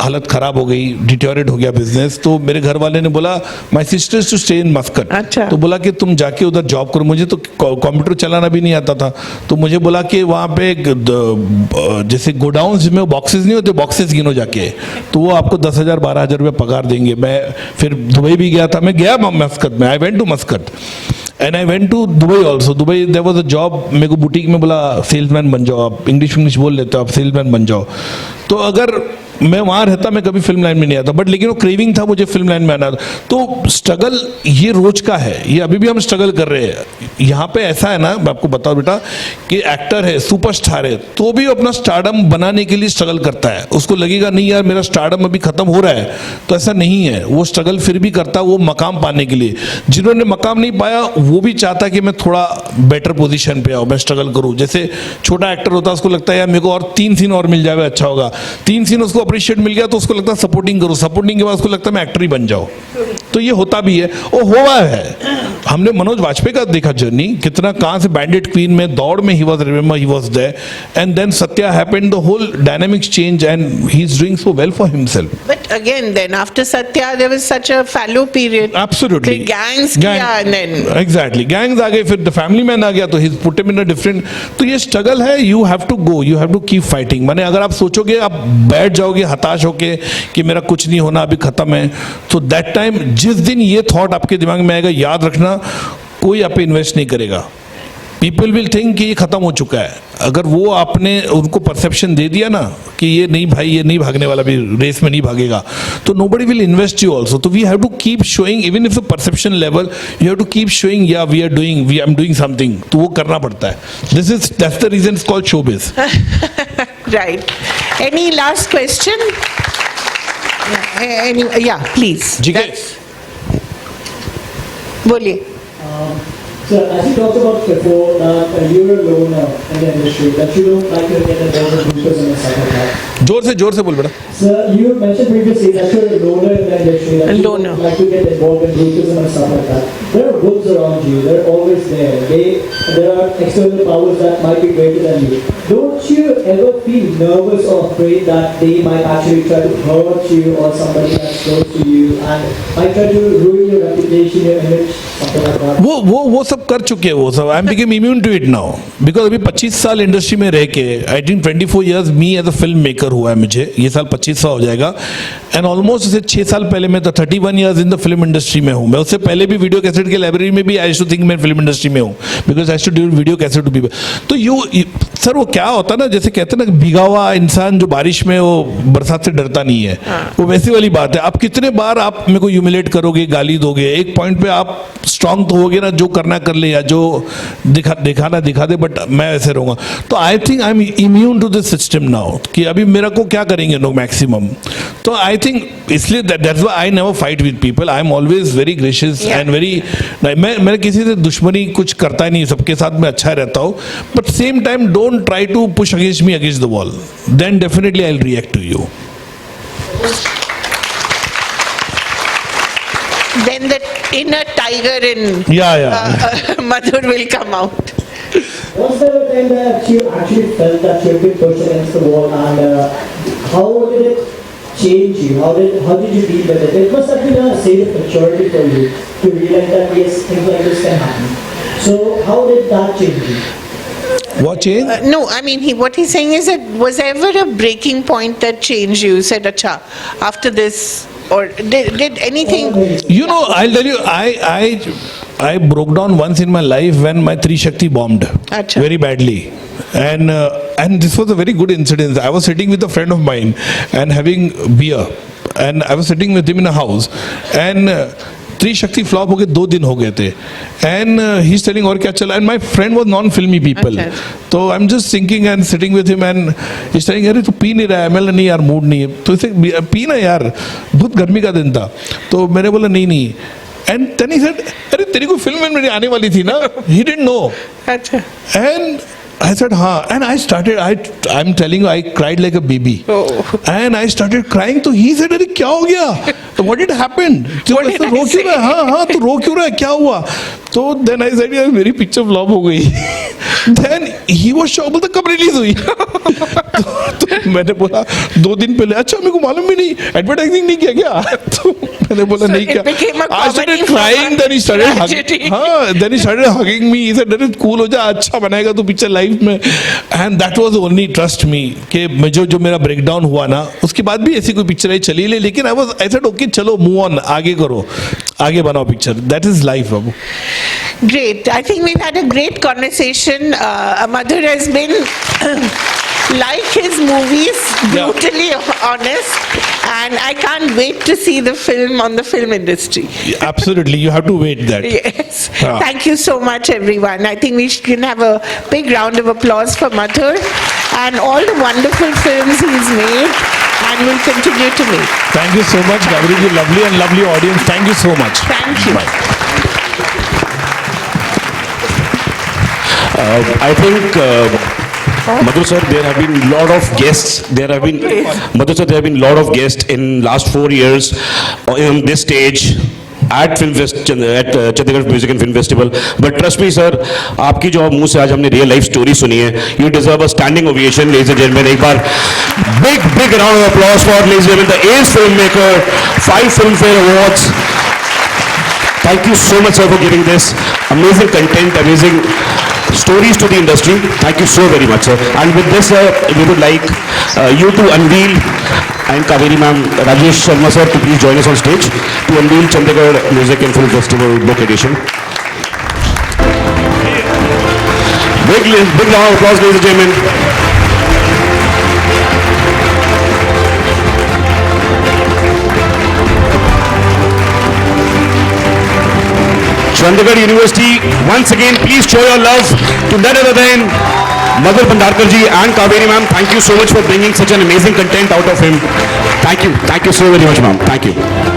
हालत खराब हो गई, डिटोरेट हो गया बिजनेस. तो मेरे घर वाले ने बोला my sisters to stay in Muscat. अच्छा. तो बोला कि तुम जाके उधर जॉब करो. मुझे तो कंप्यूटर चलाना भी नहीं आता था, तो मुझे बोला कि वहाँ पे जैसे गोडाउन जिसमें बॉक्सेस नहीं होते, बॉक्सेस गिनो जाके, तो वो आपको 10,000 12,000 रुपये पगार देंगे. मैं फिर दुबई भी गया था. मैं गया मस्कट में, I went to Muscat and I went to Dubai also. Dubai there was a job. मेरे को बुटीक में बोला सेल्समैन बन जाओ, आप इंग्लिश बोल लेते हो, आप सेल्समैन बन जाओ. तो अगर मैं वहाँ रहता, मैं कभी फिल्म लाइन में नहीं आता, बट लेकिन वो क्रेविंग था मुझे फिल्म लाइन में आना. तो स्ट्रगल ये रोज का है, ये अभी भी हम स्ट्रगल कर रहे हैं. यहाँ पे ऐसा है ना, मैं आपको बताऊँ बेटा, कि एक्टर है, सुपरस्टार है, तो भी अपना स्टारडम बनाने के लिए स्ट्रगल करता है. उसको लगेगा नहीं यार मेरा स्टारडम अभी खत्म हो रहा है, तो ऐसा नहीं है. वो स्ट्रगल फिर भी करता है वो मकाम पाने के लिए. जिन्होंने मकाम नहीं पाया वो भी चाहता है कि मैं थोड़ा बेटर पोजीशन पे आऊँ, मैं स्ट्रगल करूँ. जैसे छोटा एक्टर होता है, उसको लगता है यार मेरे को और 3 सीन और मिल जाए अच्छा होगा. 3 सीन उसको अप्रिशिएट मिल गया तो उसको लगता है सपोर्टिंग करो, सपोर्टिंग के बाद उसको लगता है मैं एक्टर ही बन जाऊं. तो ये होता भी है, वो हुआ है. हमने मनोज वाजपेयी का देखा जर्नी, कितना कहां से बैंडेड क्वीन में दौड़ में ही was there and then Satya happened, the whole dynamics change and he is doing so well for himself. But again, then after Satya, there was such a fallow period. Absolutely. फिर gangs किया and then. Exactly. Gangs आ गए, फिर the family man आ गया, तो he put him in a different. तो ये स्ट्रगल है, you have to go, you have to keep fighting. माने अगर आप सोचोगे, आप बैठ जाओगे हताश होके कि मेरा कुछ नहीं होना, अभी खत्म है, तो दैट टाइम जिस दिन ये थॉट आपके दिमाग में आएगा, याद रखना कोई आप पे इन्वेस्ट नहीं करेगा. पीपल विल थिंक कि ये खत्म हो चुका है. अगर वो आपने उनको परसेप्शन दे दिया ना कि ये नहीं भाई, ये नहीं भागने वाला, भी रेस में नहीं भागेगा, तो nobody will invest you also. So we have to keep showing, even if the perception level, you have to keep showing, yeah, I'm doing something. तो वो करना पड़ता है. That's the reason it's called showbiz. Right. Any last question? Yeah, please. GK. बोलिए. So, as you talked about before, you're a loner in the industry, that you don't like to get involved in groups and stuff like that. जोर से बोल बेटा. So, you mentioned previously that you're a loner in the industry, that A you loner. don't like to get involved in groups and stuff like that. There are groups around you, they're always there. There are external powers that might be greater than you. Don't you ever feel nervous or afraid that they might actually try to hurt you or somebody that's close to you and might try to ruin your reputation, your image, something like that? वो सब कर चुके हैं वो सब. I am become immune to it now because अभी 25 साल industry में रह के, I think 24 years me as a film maker हुआ है मुझे. ये साल 25 साल हो जाएगा. एंड ऑलमोस्ट से 6 साल पहले मैं तो 31 years in the film industry में हूँ. मैं उससे पहले भी वीडियो कैसेट के लाइब्रेरी में भी आई टू थिंक मैं फिल्म इंडस्ट्री में हूँ because I to do video cassette to people. तो सर वो क्या होता है ना, जैसे कहते हैं ना भीगा हुआ इंसान जो बारिश में वो बरसात से डरता नहीं है, वो वैसी वाली बात है. आप कितने बार आप मेरे को ह्यूमिलेट करोगे, गाली दोगे, एक पॉइंट पे आप स्ट्रांग तो होगे ना, जो करना कर ले या जो दिखाना दिखा दे, बट मैं ऐसे रहूँगा. तो I think I am immune to this system now कि अभी मेरा को क्या करेंगे लोग मैक्सिमम. तो आई थिंक इसलिए that's why I never fight with people. I am always very gracious and very, मैं किसी से दुश्मनी कुछ करता ही नहीं, सबके साथ मैं अच्छा रहता हूँ. But same time don't try to push against me against the wall, then definitely I will react to you. Then the inner tiger in Madhur will come out. Was there a time that you actually felt that you had been pushed against the wall, and how did it change you? How did you deal with it? It must have been a state of maturity for you to realize that yes, things like this can happen. So how did that change you? What change? No, I mean, what he's saying is that was ever a breaking point that changed you? You said, "Acha, after this," or did anything? You know, I'll tell you, I broke down once in my life when my Tri Shakti bombed Acha. very badly. And this was a very good incident. I was sitting with a friend of mine and having beer, and I was sitting with him in a house, and Tri Shakti flop हो गए, 2 दिन हो गए थे. And he's telling और क्या चला, and my friend was non-filmy people. अच्छा. तो I'm just thinking and sitting with him and he's telling अरे तू पी नहीं रहा है. मैं नहीं यार, मूड नहीं है. तो इसे पी ना यार, बहुत गर्मी का दिन था. तो मैंने बोला नहीं. And then he said, अरे तेरी कोई फिल्म में मेरी आने वाली थी ना. He didn't know. Acha. And I said, हाँ. And I started, I'm telling you, I cried like a baby. Oh. And I started crying. तो he said, अरे क्या हो गया? What did happen? तो What did ऐसे I रो क्यों say? रहा है? हाँ, तो रो क्यों रहा है? क्या हुआ? तो then I said, यार मेरी पिक्चर फ्लॉप हो गई. Then he was shocked, बोलता कब रिलीज हुई? तो मैंने बोला 2 दिन पहले. अच्छा मेरे को मालूम भी नहीं, एडवर्टाइजिंग नहीं किया क्या? तो मैंने बोला नहीं it किया. became a I started comedy crying, then he started hugging. tragedy. हाँ, then he started hugging me. He said, अरे कूल हो जा, अच्छा बनाएगा तू पिक्चर लाइफ में. And that was only, trust me, कि मुझे जो मेरा ब्रेकडाउन हुआ ना, उसके बाद भी ऐसी कोई पिक्चर आई चली ले, लेकिन I said okay चलो मूव ऑन, आगे करो, आगे बनाओ picture. That is life, Babu. Great. I think we've had a great conversation. Madhur has been, like his movies, brutally honest, and I can't wait to see the film on the film industry. Absolutely, you have to wait that. Yes. Ah. Thank you so much, everyone. I think we can have a big round of applause for Madhur and all the wonderful films he's made and will continue to make. Thank you so much, Gabri ji. Lovely and lovely audience. Thank you so much. Thank you. Bye. I think Madhur sir, there have been lot of guests. Madhur sir, there have been lot of guests in last 4 years on this stage at Chandigarh Music and Film Festival. But trust me sir, आपकी जो मुंह से आज हमने real life story सुनी है, you deserve a standing ovation, ladies and gentlemen. एक बार big round of applause for ladies and gentlemen, the ace filmmaker, 5 Filmfare Awards. Thank you so much sir for giving this amazing content, amazing stories to the industry. Thank you so very much sir. And with this sir, we would like you to unveil, and Kaveri ma'am, Rajesh Sharma sir to please join us on stage to unveil Chandigarh Music and Film Festival book edition. Big round of applause, ladies and gentlemen. Chandigarh University, once again, please show your love to none other than Madhur Bhandarkar ji and Kaveri ma'am. Thank you so much for bringing such an amazing content out of him. Thank you so very much, ma'am. Thank you.